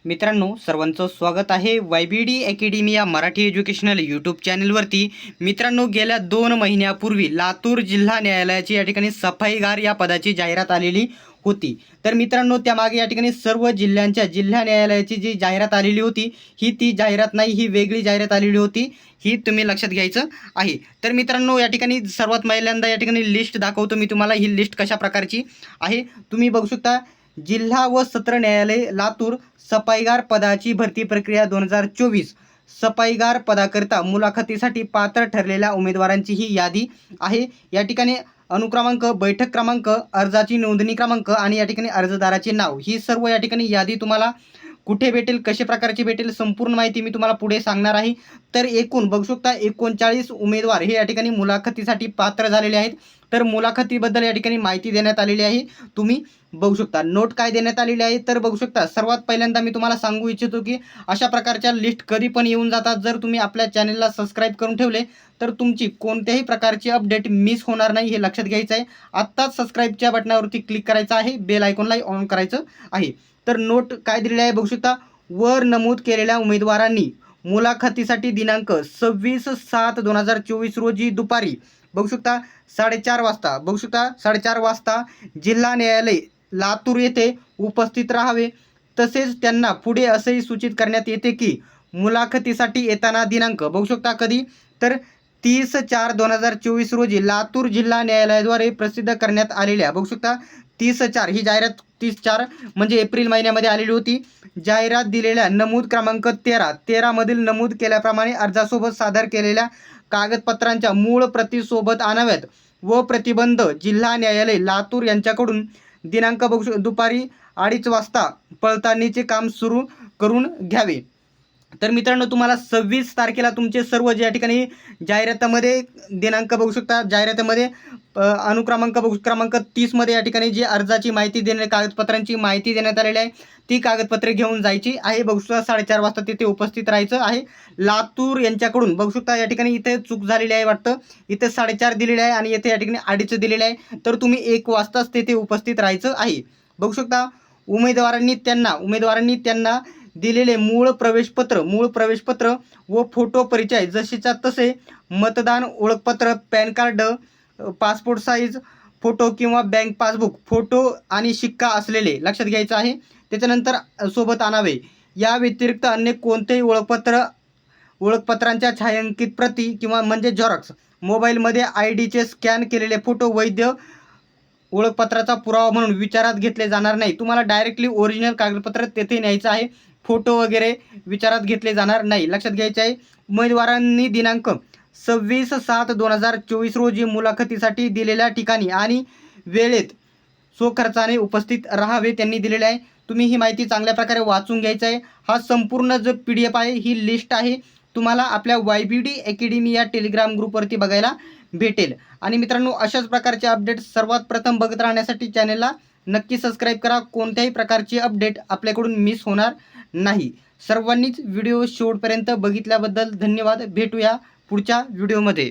मित्रांनो, सर्वांचं स्वागत आहे YBD अकॅडमी या मराठी एज्युकेशनल यूट्यूब चॅनलवरती। मित्रांनो, गेल्या 2 महिन्यापूर्वी लातूर जिल्हा न्यायालयाची या ठिकाणी सफाईगार या पदाची जाहिरात आलेली होती। तर मित्रांनो, त्यामागे या ठिकाणी सर्व जिल्ह्यांच्या जिल्हा न्यायालयाची जी जाहिरात आलेली होती, ही ती जाहिरात नाही, ही वेगळी जाहिरात आलेली होती, ही तुम्ही लक्षात घ्यायचं आहे। तर मित्रांनो, या ठिकाणी सर्वात पहिल्यांदा या ठिकाणी लिस्ट दाखवतो मी तुम्हाला। ही लिस्ट कशा प्रकारची आहे तुम्ही बघू शकता। जिल्हा व सत्र न्यायालय लातूर सफाईगार पदाची भरती प्रक्रिया 2024। सफाईगार पदाकरिता मुलाखतीसाठी पात्र ठरलेल्या उमेदवारांची ही यादी आहे। या ठिकाणी अनुक्रमांक, बैठक क्रमांक, अर्जाची नोंदणी क्रमांक आणि या ठिकाणी अर्जदाराचे नाव, ही सर्व या ठिकाणी यादी तुम्हाला कुठे भेटेल, कशा प्रकारची भेटेल, संपूर्ण माहिती मी तुम्हाला पुढे सांगणार आहे। तर एकूण बघू शकता 39 उमेदवार हे या ठिकाणी मुलाखतीसाठी पात्र झालेले आहेत। तर मुलाखतीबद्दल या ठिकाणी माहिती देण्यात आलेली आहे, तुम्ही बघू शकता। नोट काय देण्यात आलेली आहे तर बघू शकता। सर्वात पहिल्यांदा मी तुम्हाला सांगू इच्छितो की अशा प्रकारच्या लिस्ट कधी पण येऊन जातात। जर तुम्ही आपल्या चॅनलला सबस्क्राईब करून ठेवले तर तुमची कोणत्याही प्रकारची अपडेट मिस होणार नाही, हे लक्षात घ्यायचं आहे। आत्ताच सबस्क्राईबच्या बटनावरती क्लिक करायचं आहे, बेल आयकॉनला ऑन करायचं आहे। तर नोट काय दिलेली आहे बघू शकता। वर नमूद केलेल्या उमेदवारांनी मुलाखतीसाठी दिनांक 26/7/2024 रोजी दुपारी बघू शकता 4:30 वाजता, बघू शकता 4:30 वाजता जिल्हा न्यायालय लातूर येथे उपस्थित राहावे। तसेच त्यांना पुढे असेही सूचित करण्यात येते की मुलाखतीसाठी येताना दिनांक बघू शकता कधी तर 30/4/2024 रोजी लातूर जिल्हा न्यायालयाद्वारे प्रसिद्ध करण्यात आलेल्या बघू शकता 30/4 ही जाहिरात 30/4 म्हणजे एप्रिल महिन्यामध्ये आलेली होती। जाहिरात दिलेल्या नमूद क्रमांक 13 मधील नमूद केल्याप्रमाणे अर्जासोबत सादर केलेल्या कागदपत्रांच्या मूळ प्रती सोबत आणाव्यात व प्रतिबंध जिल्हा न्यायालय लातूर यांच्याकडून दिनांक बघू दुपारी 2:30 वाजता पडताळणीचे काम सुरू करून घ्यावे। तर मित्रांनो, तुम्हाला 26 तारखेला तुमचे सर्व जे या ठिकाणी जाहिरातीमध्ये दिनांक बघू शकता, जाहिरातीमध्ये अनुक्रमांक बघू क्रमांक 30 मध्ये या ठिकाणी जी अर्जाची माहिती देण्यात, कागदपत्रांची माहिती देण्यात आलेली आहे, ती कागदपत्रे घेऊन जायची आहे। बघू शकता 4:30 वाजता तिथे उपस्थित राहायचं आहे लातूर यांच्याकडून। बघू शकता या ठिकाणी इथे चूक झालेली आहे वाटतं, इथे 4:30 दिलेले आहे आणि येथे या ठिकाणी 2:30 दिलेले आहे। तर तुम्ही 1 वाजताच तिथे उपस्थित राहायचं आहे। बघू शकता उमेदवारांनी त्यांना दिलेले मूळ प्रवेशपत्र व फोटो परिचय जसेच्या तसे, मतदान ओळखपत्र, pan card, passport size photo किंवा बँक पासबुक फोटो आणि शिक्का असलेले लक्षात घ्यायचं आहे, त्याच्यानंतर सोबत आणावे। या व्यतिरिक्त अन्य कोणतेही ओळखपत्रांच्या छायांकित प्रती किंवा म्हणजे झेरॉक्स, मोबाईलमध्ये IDचे स्कॅन केलेले फोटो वैध ओळखपत्राचा पुरावा म्हणून विचारात घेतले जाणार नाही। तुम्हाला डायरेक्टली ओरिजिनल कागदपत्र तेथे न्यायचं आहे, फोटो वगैरे विचारात घेतले जाणार नाही, लक्षात घ्यायचे आहे। उमेदवारांनी दिनांक 26/7/2024 रोजी मुलाखतीसाठी दिलेल्या ठिकाणी आणि वेळेत स्वखर्चाने उपस्थित राहावे त्यांनी दिलेले आहे। तुम्ही ही माहिती चांगल्या प्रकारे वाचून घ्यायचं आहे। हा संपूर्ण जो PDF आहे, ही लिस्ट आहे, तुम्हाला आपल्या YBD अकॅडमी या टेलिग्राम ग्रुपवरती बघायला भेटेल। आणि मित्रांनो, अशाच प्रकारचे अपडेट सर्वात प्रथम बघत राहण्यासाठी चॅनलला नक्की सबस्क्राईब करा। कोणत्याही प्रकारची अपडेट आपल्याकडून मिस होणार नाही। सर्वांनीच व्हिडिओ शेवटपर्यंत बघितल्याबद्दल धन्यवाद। भेटूया पुढच्या व्हिडिओमध्ये।